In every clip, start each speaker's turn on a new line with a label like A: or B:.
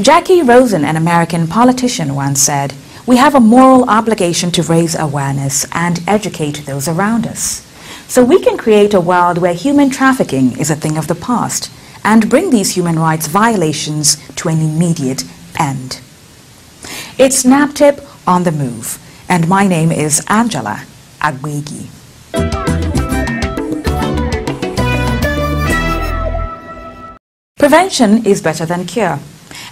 A: Jackie Rosen, an American politician, once said, "We have a moral obligation to raise awareness and educate those around us, so we can create a world where human trafficking is a thing of the past and bring these human rights violations to an immediate end." It's NAPTIP on the Move, and my name is Angela Agwegi. Prevention is better than cure.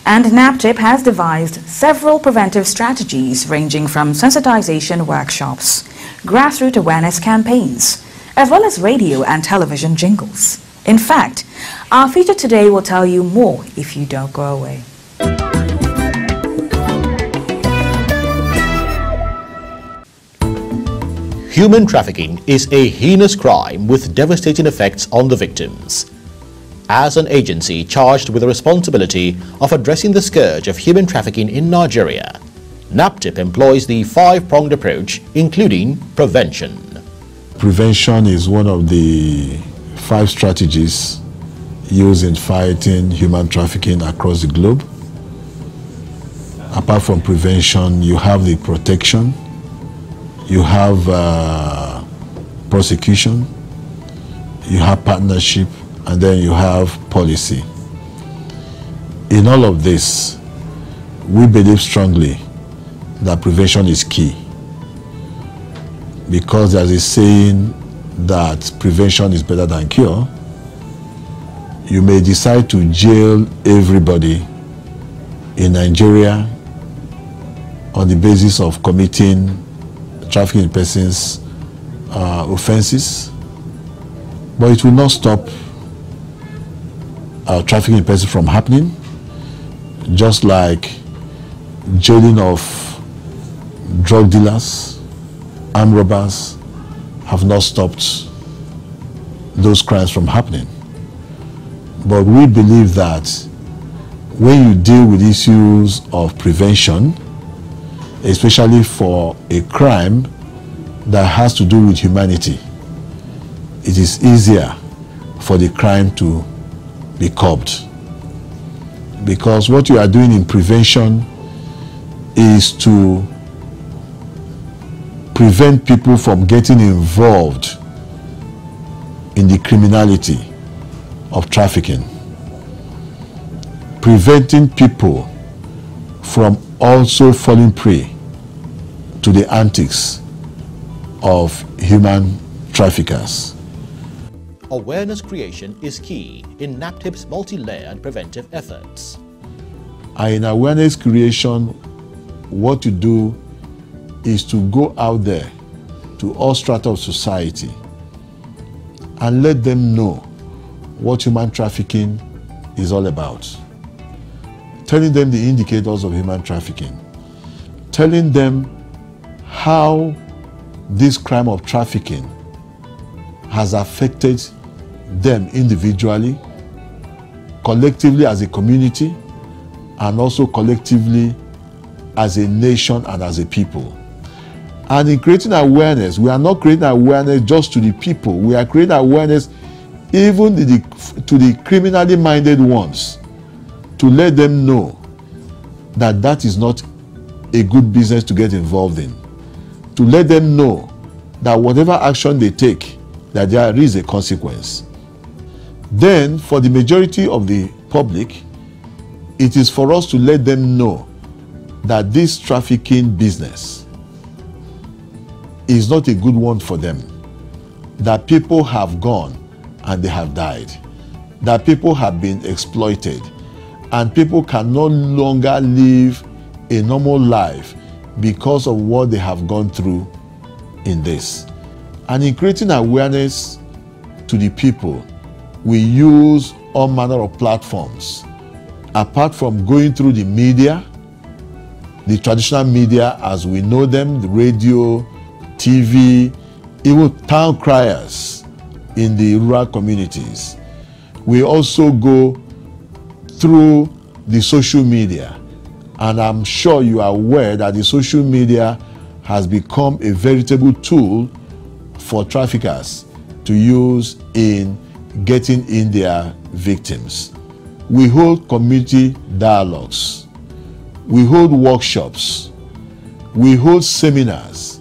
A: And NAPTIP has devised several preventive strategies ranging from sensitization workshops, grassroots awareness campaigns, as well as radio and television jingles. In fact, our feature today will tell you more if you don't go away.
B: Human trafficking is a heinous crime with devastating effects on the victims. As an agency charged with the responsibility of addressing the scourge of human trafficking in Nigeria, NAPTIP employs the five-pronged approach, including prevention.
C: Prevention is one of the 5 strategies used in fighting human trafficking across the globe. Apart from prevention, you have the protection, you have prosecution, you have partnership, and then you have policy. In all of this, we believe strongly that prevention is key, because there's a saying that prevention is better than cure. You may decide to jail everybody in Nigeria on the basis of committing trafficking in persons offenses, but it will not stop trafficking in persons from happening, just like jailing of drug dealers, armed robbers have not stopped those crimes from happening. But we believe that when you deal with issues of prevention, especially for a crime that has to do with humanity, it is easier for the crime to be curbed. Because what you are doing in prevention is to prevent people from getting involved in the criminality of trafficking, preventing people from also falling prey to the antics of human traffickers.
B: Awareness creation is key in NAPTIP's multi-layered preventive efforts.
C: In awareness creation, what you do is to go out there to all strata of society and let them know what human trafficking is all about. Telling them the indicators of human trafficking. Telling them how this crime of trafficking has affected them individually, collectively as a community, and also collectively as a nation and as a people. And in creating awareness, we are not creating awareness just to the people, we are creating awareness even to the criminally minded ones, to let them know that that is not a good business to get involved in, to let them know that whatever action they take, that there is a consequence. Then, for the majority of the public, it is for us to let them know that this trafficking business is not a good one for them, that people have gone and they have died, that people have been exploited, and people can no longer live a normal life because of what they have gone through in this. And in creating awareness to the people, we use all manner of platforms. Apart from going through the media, the traditional media as we know them, the radio, TV, even town criers in the rural communities. We also go through the social media, and I'm sure you are aware that the social media has become a veritable tool for traffickers to use in getting in their victims. We hold community dialogues, we hold workshops, we hold seminars.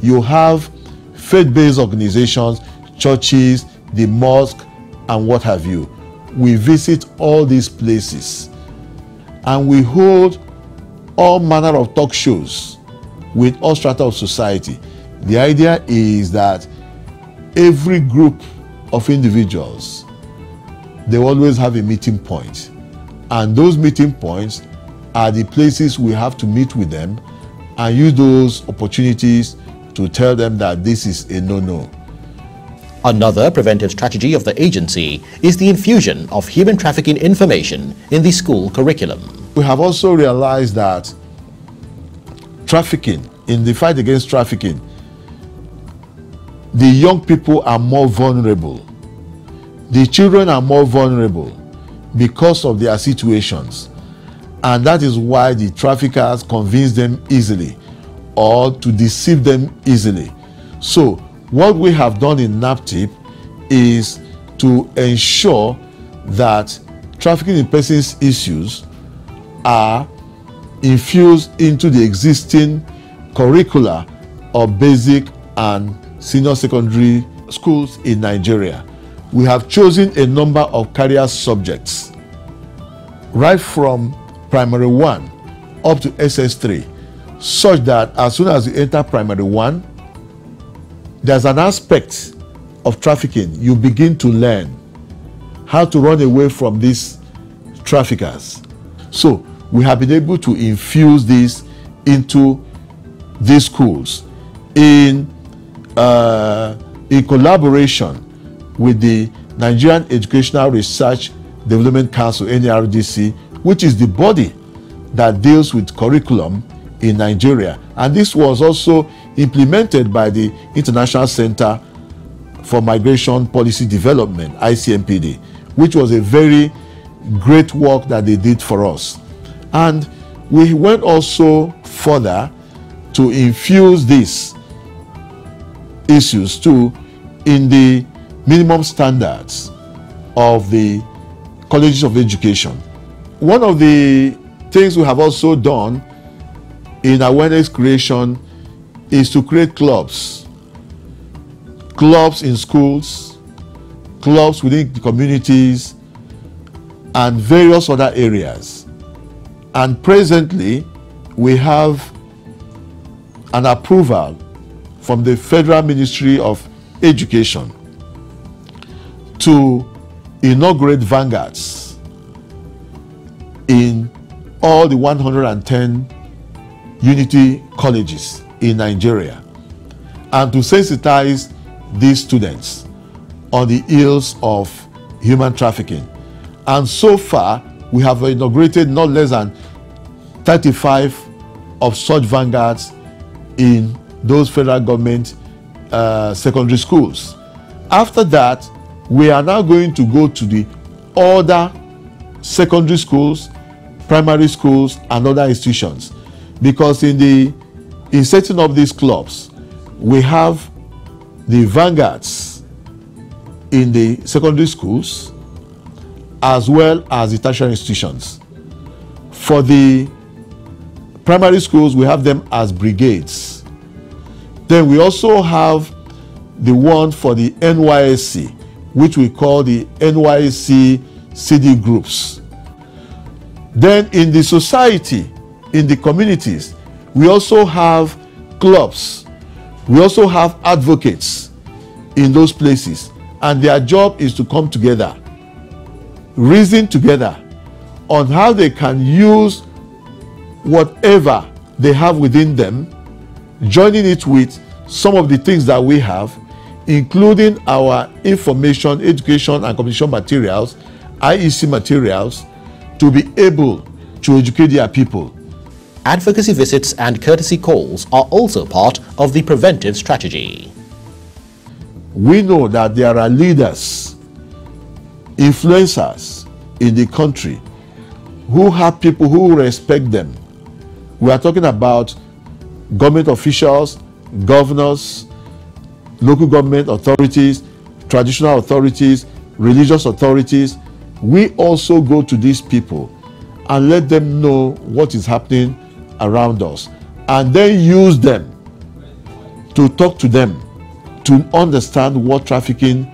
C: You have faith-based organizations, churches, the mosque, and what have you. We visit all these places, and we hold all manner of talk shows with all strata of society. The idea is that every group of individuals, they always have a meeting point, and those meeting points are the places we have to meet with them and use those opportunities to tell them that this is a no-no.
B: Another preventive strategy of the agency is the infusion of human trafficking information in the school curriculum.
C: We have also realized that trafficking, in the fight against trafficking, the young people are more vulnerable. The children are more vulnerable because of their situations. And that is why the traffickers convince them easily or to deceive them easily. So what we have done in NAPTIP is to ensure that trafficking in persons issues are infused into the existing curricula of basic and senior secondary schools in Nigeria. We have chosen a number of career subjects, right from primary 1 up to SS3, such that as soon as you enter primary 1, there's an aspect of trafficking. You begin to learn how to run away from these traffickers. So we have been able to infuse this into these schools in collaboration with the Nigerian Educational Research Development Council, NARDC, which is the body that deals with curriculum in Nigeria. And this was also implemented by the International Center for Migration Policy Development, ICMPD, which was a very great work that they did for us. And we went also further to infuse these issues too in the minimum standards of the colleges of education. One of the things we have also done in awareness creation is to create clubs. Clubs in schools, clubs within the communities, and various other areas. And presently, we have an approval from the Federal Ministry of Education to inaugurate vanguards in all the 110 unity colleges in Nigeria, and to sensitize these students on the ills of human trafficking. And so far, we have inaugurated not less than 35 of such vanguards in those federal government secondary schools. After that, we are now going to go to the other secondary schools, primary schools, and other institutions, because in setting up these clubs, we have the vanguards in the secondary schools as well as the tertiary institutions. For the primary schools, we have them as brigades. Then we also have the one for the NYSC, which we call the NYSC CD groups. Then in the society, in the communities, we also have clubs. We also have advocates in those places. And their job is to come together, reason together on how they can use whatever they have within them, joining it with some of the things that we have, including our information, education, and communication materials, IEC materials, to be able to educate their people.
B: Advocacy visits and courtesy calls are also part of the preventive strategy.
C: We know that there are leaders, influencers in the country who have people who respect them. We are talking about government officials, governors, local government authorities, traditional authorities, religious authorities. We also go to these people and let them know what is happening around us, and then use them to talk to them to understand what trafficking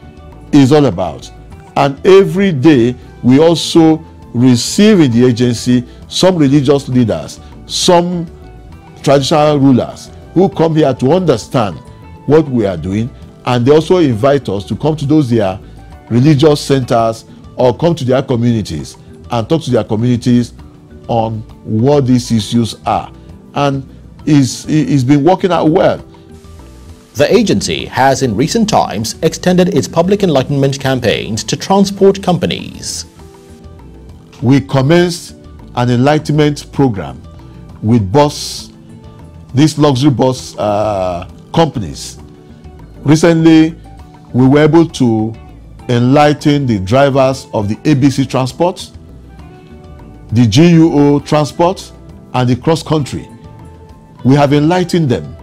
C: is all about. And every day we also receive in the agency some religious leaders, some traditional rulers who come here to understand what we are doing, and they also invite us to come to those their religious centers or come to their communities and talk to their communities on what these issues are. And it's been working out well.
B: The agency has in recent times extended its public enlightenment campaigns to transport companies.
C: We commenced an enlightenment program with these luxury bus companies. Recently, we were able to enlighten the drivers of the ABC Transport, the GUO Transport, and the cross country. We have enlightened them.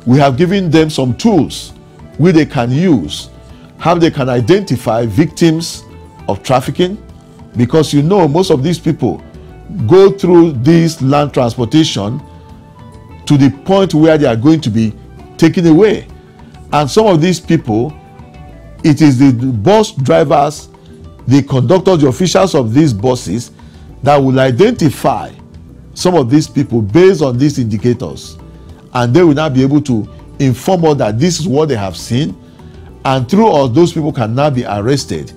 C: We have given them some tools which they can use, how they can identify victims of trafficking, because you know most of these people go through this land transportation to the point where they are going to be taken away. And some of these people, it is the bus drivers, the conductors, the officials of these buses that will identify some of these people based on these indicators. And they will now be able to inform us that this is what they have seen, and through us, those people can now be arrested.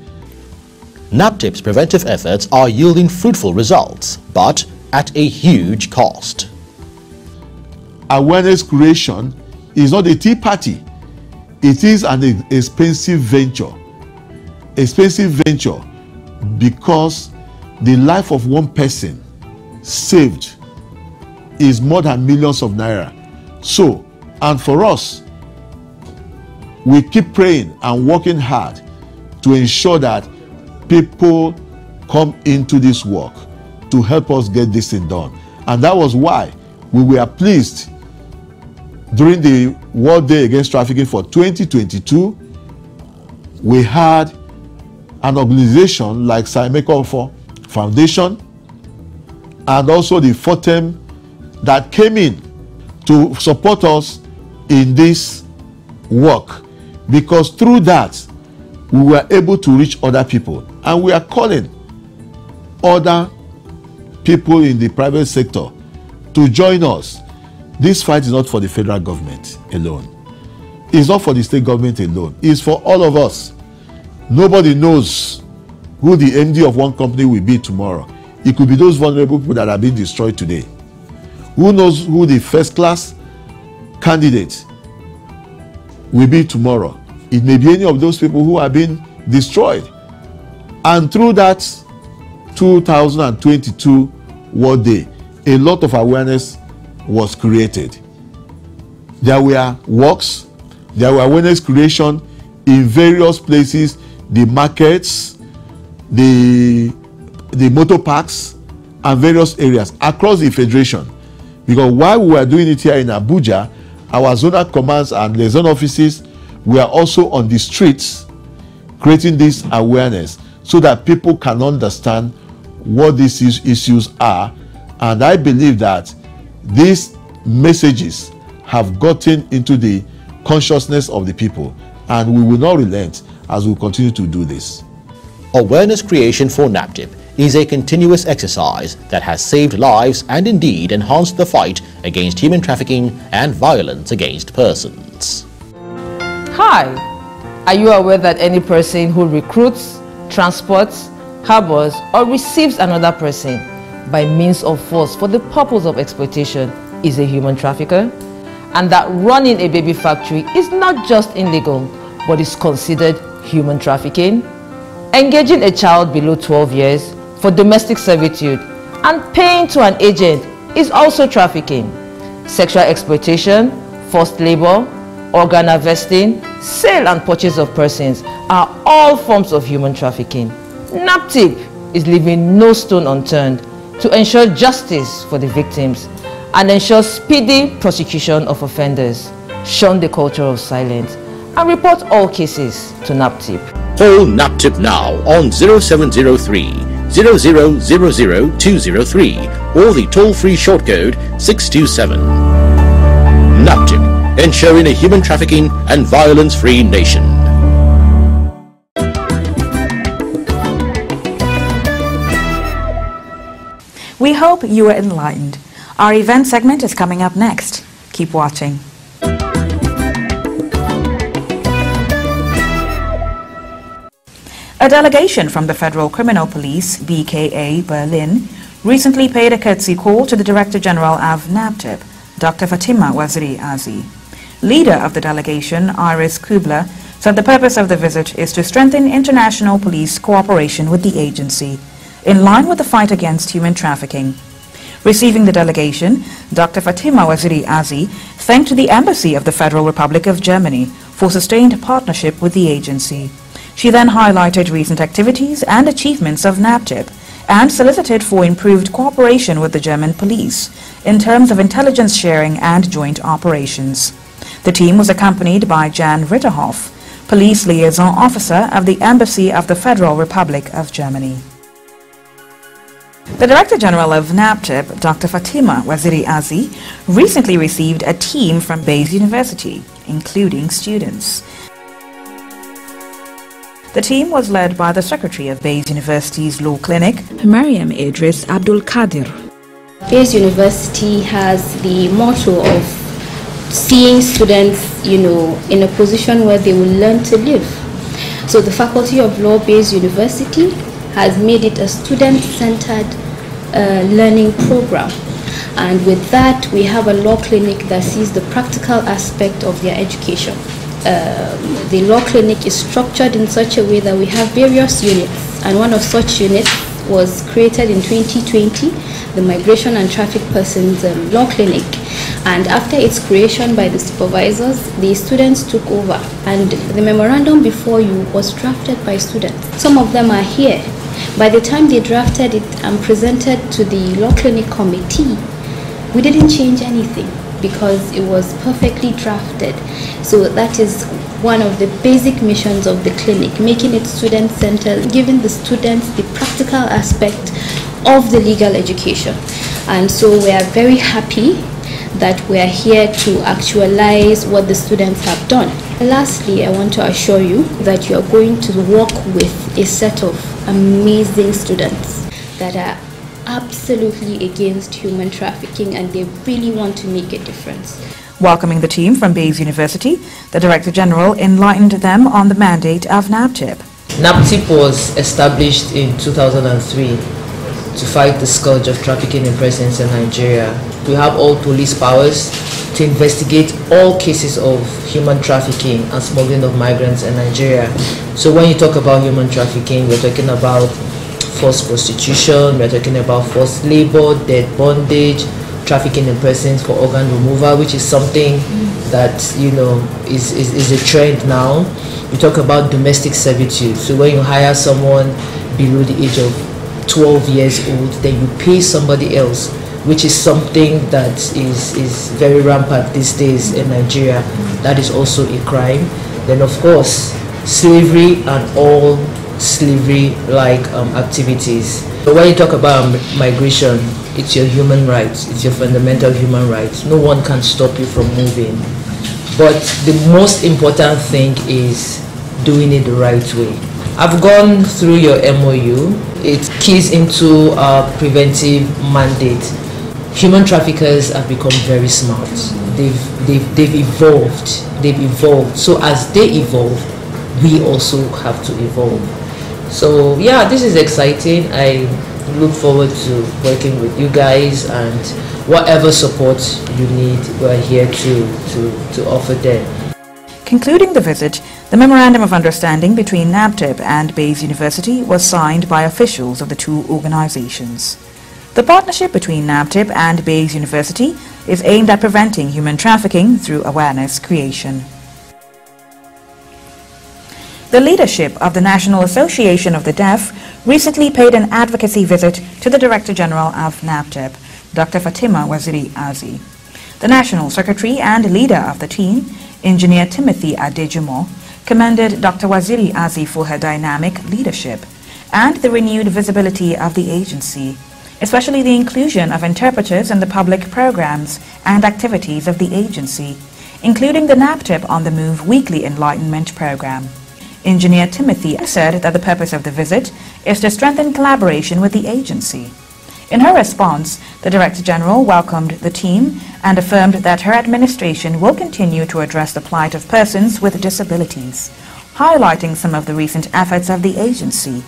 B: NAPTIP's preventive efforts are yielding fruitful results, but at a huge cost.
C: Awareness creation is not a tea party. It is an expensive venture. Expensive venture because the life of one person saved is more than millions of naira. So, and for us, we keep praying and working hard to ensure that people come into this work to help us get this thing done. And that was why we were pleased during the World Day Against Trafficking for 2022. We had an organization like Saimeko Foundation and also the FOTEM that came in to support us in this work, because through that we were able to reach other people, and we are calling other people in the private sector to join us. This fight is not for the federal government alone. It's not for the state government alone. It's for all of us. Nobody knows who the MD of one company will be tomorrow. It could be those vulnerable people that are being destroyed today. Who knows who the first class candidate will be tomorrow? It may be any of those people who are being destroyed. And through that 2022 World Day, a lot of awareness was created. There were walks, there were awareness creation in various places, the markets, the motor parks, and various areas across the Federation. Because while we were doing it here in Abuja, our zonal commands and liaison offices were also on the streets creating this awareness so that people can understand what these issues are. And I believe that these messages have gotten into the consciousness of the people, and we will not relent as we continue to do this.
B: Awareness creation for NAPTIP is a continuous exercise that has saved lives and indeed enhanced the fight against human trafficking and violence against persons.
D: Hi! Are you aware that any person who recruits, transports, harbors, or receives another person by means of force for the purpose of exploitation is a human trafficker? And that running a baby factory is not just illegal, but is considered human trafficking? Engaging a child below 12 years for domestic servitude and paying to an agent is also trafficking. Sexual exploitation, forced labor, organ harvesting, sale and purchase of persons are all forms of human trafficking. NAPTIP is leaving no stone unturned to ensure justice for the victims and ensure speedy prosecution of offenders, shun the culture of silence, and report all cases to NAPTIP.
B: Call NAPTIP now on 0703 0000203 or the toll-free short code 627. NAPTIP, ensuring a human trafficking and violence-free nation.
A: We hope you were enlightened. Our event segment is coming up next. Keep watching. A delegation from the Federal Criminal Police, BKA Berlin, recently paid a courtesy call to the Director General of NAPTIP, Dr. Fatima Waziri Azi. Leader of the delegation, Iris Kubler, said the purpose of the visit is to strengthen international police cooperation with the agency, in line with the fight against human trafficking. Receiving the delegation, Dr. Fatima Waziri Azi thanked the Embassy of the Federal Republic of Germany for sustained partnership with the agency. She then highlighted recent activities and achievements of NAPTIP and solicited for improved cooperation with the German police in terms of intelligence sharing and joint operations. The team was accompanied by Jan Ritterhoff, Police Liaison Officer of the Embassy of the Federal Republic of Germany. The Director General of NAPTIP, Dr. Fatima Waziri Azi, recently received a team from Bayes University, including students. The team was led by the Secretary of Bayes University's Law Clinic, Mariam Idris Abdul Qadir.
E: Bayes University has the motto of seeing students, in a position where they will learn to live. So the Faculty of Law, Bayes University, has made it a student-centered learning program. And with that, we have a law clinic that sees the practical aspect of their education. The law clinic is structured in such a way that we have various units, and one of such units was created in 2020, the Migration and Traffic Persons Law Clinic. And after its creation by the supervisors, the students took over, and the memorandum before you was drafted by students. Some of them are here. By the time they drafted it and presented to the law clinic committee, we didn't change anything because it was perfectly drafted. So that is one of the basic missions of the clinic, making it student-centered, giving the students the practical aspect of the legal education. And so we are very happy that we are here to actualize what the students have done. Lastly, I want to assure you that you are going to work with a set of amazing students that are absolutely against human trafficking, and they really want to make a difference.
A: Welcoming the team from Bayes University, the Director General enlightened them on the mandate of NAPTIP.
D: NAPTIP was established in 2003 to fight the scourge of trafficking in persons in Nigeria. We have all police powers to investigate all cases of human trafficking and smuggling of migrants in Nigeria. So when you talk about human trafficking, we're talking about forced prostitution, we're talking about forced labor, debt bondage, trafficking in persons for organ removal, which is something that is a trend now. We talk about domestic servitude. So when you hire someone below the age of 12 years old, then you pay somebody else, which is something that is very rampant these days in Nigeria. That is also a crime. Then of course, slavery and all slavery-like activities. So when you talk about migration, it's your human rights, it's your fundamental human rights. No one can stop you from moving. But the most important thing is doing it the right way. I've gone through your MOU. it keys into our preventive mandate. Human traffickers have become very smart. They've evolved. So as they evolve, we also have to evolve. So yeah, this is exciting. I look forward to working with you guys, and whatever support you need, we're here to offer them.
A: Concluding the visit, the Memorandum of Understanding between NAPTIP and Bayes University was signed by officials of the two organizations. The partnership between NAPTIP and Bayes University is aimed at preventing human trafficking through awareness creation. The leadership of the National Association of the Deaf recently paid an advocacy visit to the Director General of NAPTIP, Dr. Fatima Waziri Azi. The National Secretary and leader of the team, Engineer Timothy Adejumo, commended Dr. Waziri Azi for her dynamic leadership and the renewed visibility of the agency, especially the inclusion of interpreters in the public programs and activities of the agency, including the NAPTIP On The Move weekly enlightenment program. Engineer Timothy said that the purpose of the visit is to strengthen collaboration with the agency. In her response, the Director General welcomed the team and affirmed that her administration will continue to address the plight of persons with disabilities, highlighting some of the recent efforts of the agency,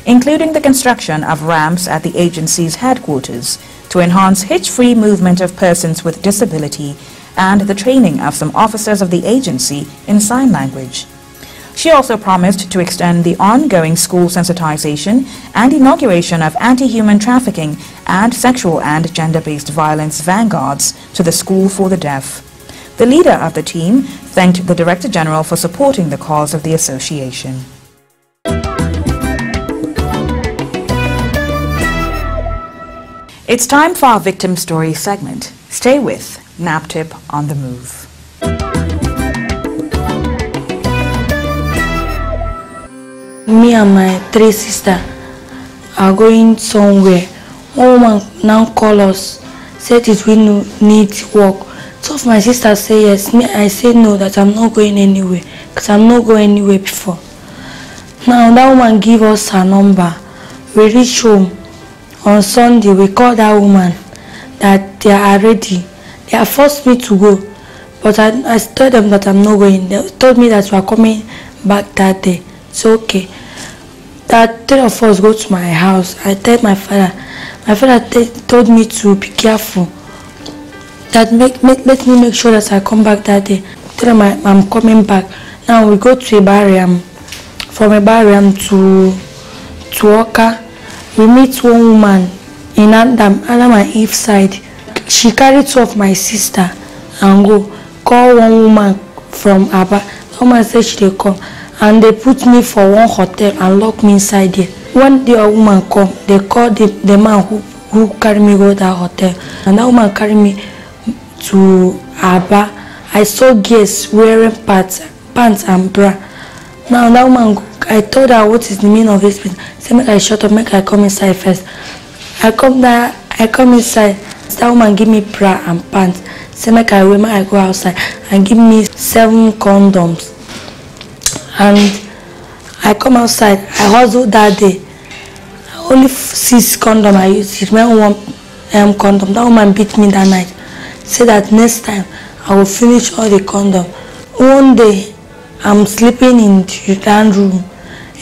A: including the construction of ramps at the agency's headquarters to enhance hitch-free movement of persons with disability and the training of some officers of the agency in sign language. She also promised to extend the ongoing school sensitization and inauguration of anti-human trafficking and sexual and gender-based violence vanguards to the School for the Deaf. The leader of the team thanked the Director General for supporting the cause of the association. It's time for our Victim Story segment. Stay with NAPTIP On The Move.
F: Me and my three sisters are going somewhere. One woman now call us, said that we need work. Two of my sisters say yes. Me, I say no, that I'm not going anywhere, because I'm not going anywhere before. Now that woman give us her number. We reach home on Sunday. We call that woman that they are ready. They have forced me to go, but I told them that I'm not going. They told me that we are coming back that day. So okay, that three of us go to my house. I tell my father. My father told me to be careful. That let me make sure that I come back that day. Tell him I'm coming back. Now we go to a barrier. From a barrier to Oka, we meet one woman in Adam and Eve side. She carried two of my sister and go call one woman from Aba. The woman said she dey come. And they put me for one hotel and lock me inside there. When the woman come, they call the man who carry me go to that hotel. And that woman carry me to Aba. I saw girls wearing pants and bra. Now that woman, I told her what is the meaning of this. Say make I shut up, make I come inside first. I come inside. That woman give me bra and pants. Say make I wear, make I go outside, and give me 7 condoms. And I come outside. I hustled that day. Only 6 condoms I used. It meant 1 condom. That woman beat me that night. Said that next time I will finish all the condoms. One day I'm sleeping in the room,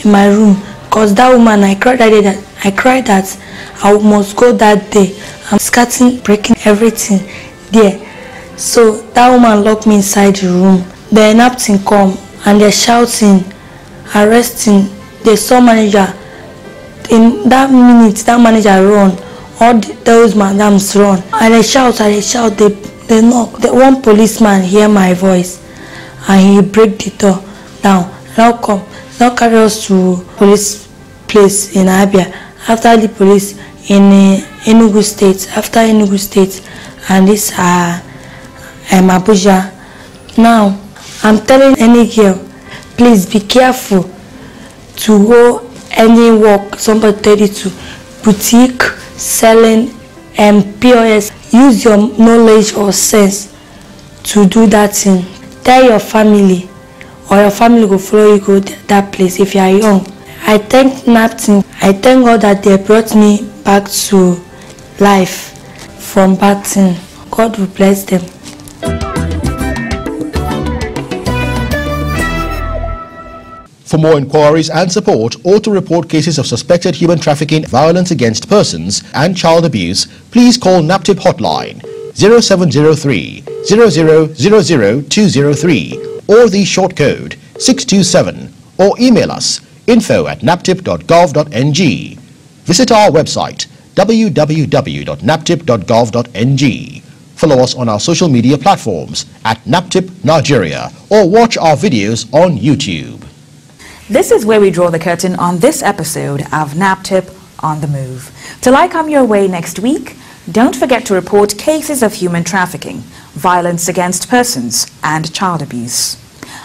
F: in my room, because that woman, I cried that day. That I must go that day. I'm scatting, breaking everything there. So that woman locked me inside the room. The NAPTIP come. And they're shouting, arresting. They saw manager. In that minute, that manager run. All those madams run. And they shout, they knock. The one policeman hear my voice, and he break the door down. Now carry us to police place in Abia. After the police in Enugu State. After Enugu State, and this Abuja. Now I'm telling any girl, please be careful to go any work somebody tell you to, boutique, selling, and POS. Use your knowledge or sense to do that thing. Tell your family, or your family will follow you go that place. If you are young, I thank NAPTIP. I thank God that they brought me back to life from bad thing. God will bless them.
B: For more inquiries and support, or to report cases of suspected human trafficking, violence against persons and child abuse, please call NAPTIP hotline 0703 0000203 or the short code 627, or email us info@naptip.gov.ng. Visit our website www.naptip.gov.ng. Follow us on our social media platforms at NAPTIP Nigeria, or watch our videos on YouTube.
A: This is where we draw the curtain on this episode of NAPTIP On The Move. Till I come your way next week, don't forget to report cases of human trafficking, violence against persons, and child abuse.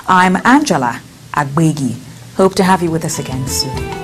A: I'm Angela Agbegi. Hope to have you with us again soon.